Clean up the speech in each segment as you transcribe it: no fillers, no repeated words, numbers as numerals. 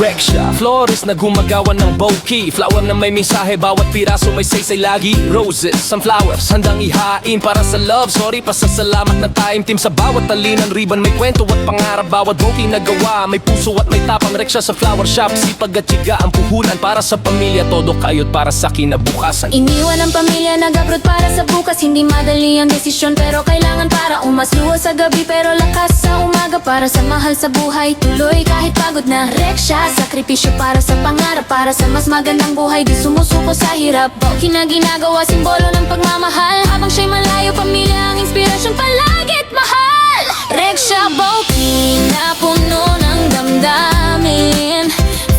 Rexha, florist na gumagawa ng bouquet. Flower na may mensahe, bawat piraso may saysay lagi. Roses, sunflowers, handang ihain para sa love. Sorry, pasasalamat na time team sa bawat talinan. Ribbon, may kwento at pangarap, bawat bouquet na gawa. May puso at may tapang. Rexha sa flower shop, sipag at tiyaga ang puhunan para sa pamilya. Todo kayod para sa kinabukasan. Iniwan ang pamilya, nag-abroad para sa bukas. Hindi madali ang desisyon pero kailangan para umasluwas sa gabi. Pero lakas sa umaga para sa mahal sa buhay. Tuloy kahit pagod na. Rexha, sakripisyo para sa pangarap, para sa mas magandang buhay. Di sumusuko sa hirap, bouquet na ginagawa, simbolo ng pagmamahal. Habang siya'y malayo, pamilya ang inspirasyon, palagit mahal. Rexha bouquet na puno ng damdamin.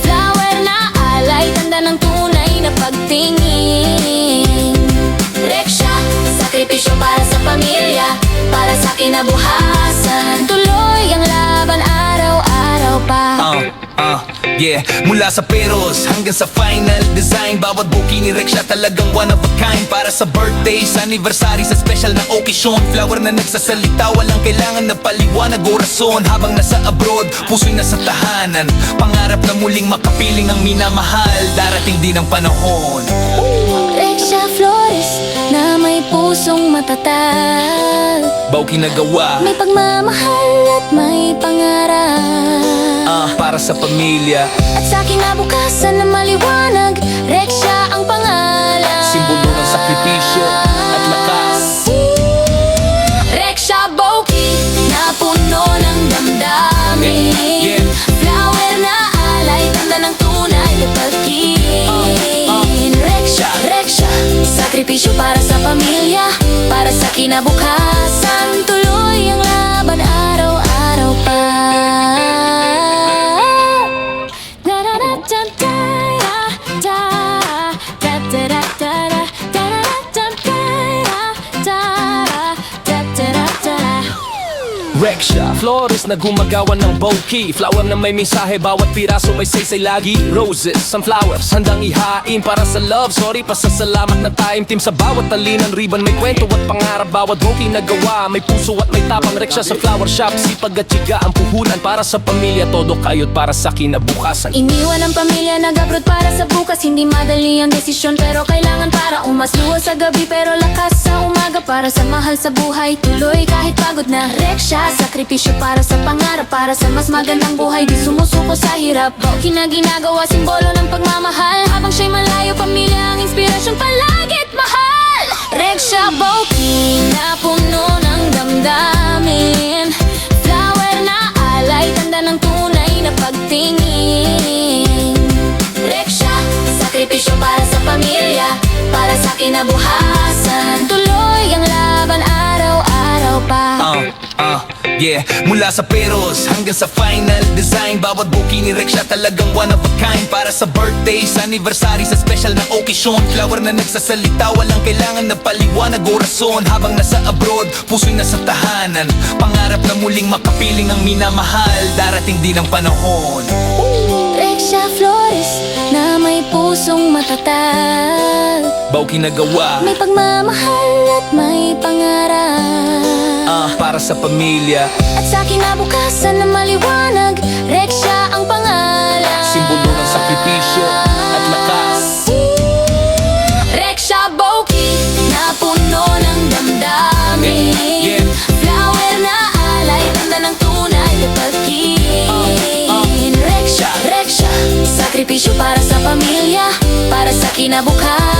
Flower na alay, tanda ng tunay na pagtingin. Rexha, sakripisyo para sa pamilya, para sa kinabukasan. Tuloy ang laban araw-araw pa. Yeah, mula sa peros hanggang sa final design, bawat bouquet ni Rexha talagang one of a kind. Para sa birthdays, anniversary, sa special na okasyon. Flower na nagsasalita, walang kailangan na paliwanag o rason. Habang nasa abroad, puso'y nasa tahanan. Pangarap na muling makapiling ang minamahal. Darating din ang panahon. Rexha florist na may pusong matatag. Bouquet na gawa, May pagmamahal at may pangarap. para sa pamilya. At sa kinabukasan na maliwanag, Rexha ang pangalan. Simbolo ng sakripisyo at lakas. Rexha bouquet na puno ng damdamin. Yeah. Flower na alay, tanda ng tunay na pagtingin. Rexha, sakripisyo para sa pamilya, para sa kinabukasan. Tuloy ang laban araw-araw pa. Rexha, florist na gumagawa ng bouquet. Flower na may mensahe, bawat piraso may saysay lagi. Roses, sunflowers, handang ihain para sa love. Sorry, pasasalamat na time team sa bawat talinan. Ribbon, may kwento at pangarap, bawat bouquet na gawa. May puso at may tapang. Rexha sa flower shop, sipag at tiyaga ang puhunan para sa pamilya. Todo kayod para sa kinabukasan. Iniwan ang pamilya, nag-abroad para sa bukas. Hindi madali ang desisyon pero kailangan para umasluwas sa gabi. Pero lakas sa umaga para sa mahal sa buhay. Tuloy kahit pagod na. Rexha, sakripisyo para sa pangarap, para sa mas magandang buhay. Di sumusuko sa hirap, bouquet na ginagawa, simbolo ng pagmamahal. Habang siya'y malayo, pamilya ang inspirasyon, palagit mahal. Rexha bouquet na puno ng damdamin. Flower na alay, tanda ng tunay na pagtingin. Rexha, sakripisyo para sa pamilya, para sa kinabukasan. Tuloy ang laban araw-araw pa. Yeah, mula sa peros hanggang sa final design, bawat bouquet ni Rexha talagang one of a kind. Para sa birthdays, anniversary, sa special na okasyon. Flower na nagsasalita, walang kailangan na paliwanag o rason. Habang nasa abroad, puso'y nasa tahanan. Pangarap na muling makapiling ang minamahal. Darating din ang panahon. Rexha florist na may pusong matatag. Bouquet na gawa, May pagmamahal at may pangarap. para sa pamilya. At sa kinabukasan na maliwanag, Rexha ang pangalan. Simbolo ng sakripisyo at lakas. Rexha bouquet na puno ng damdamin. Yeah. Flower na alay, tanda ng tunay na pagtingin. Rexha, sakripisyo para sa pamilya, para sa kinabukasan.